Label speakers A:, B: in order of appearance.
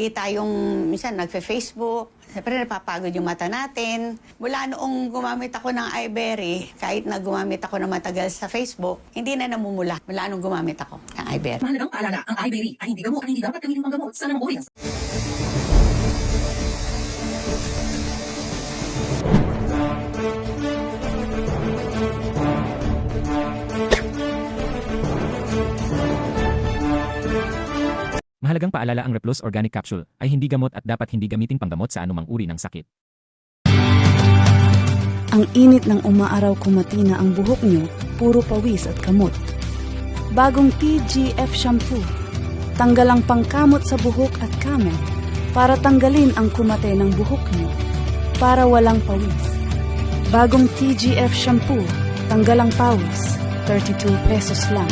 A: lagi tayong, minsan nagfe-Facebook, siyempre napapagod yung mata natin. Mula noong gumamit ako ng iBerry, kahit na gumamit ako na matagal sa Facebook, hindi na namumula mula nung gumamit ako ng iBerry.
B: Mahalagang paalala, ang iBerry ay hindi gamot at hindi dapat gawin panggamot sa namumuhay.
C: Mahalagang paalala, ang Replus Organic Capsule ay hindi gamot at dapat hindi gamitin panggamot sa anumang uri ng sakit.
D: Ang init ng umaaraw kumatina ang buhok nyo, puro pawis at kamot. Bagong TGF Shampoo. Tanggal ang pangkamot sa buhok at kamay para tanggalin ang kumate ng buhok nyo para walang pawis. Bagong TGF Shampoo. Tanggal ang pawis. 32 pesos lang.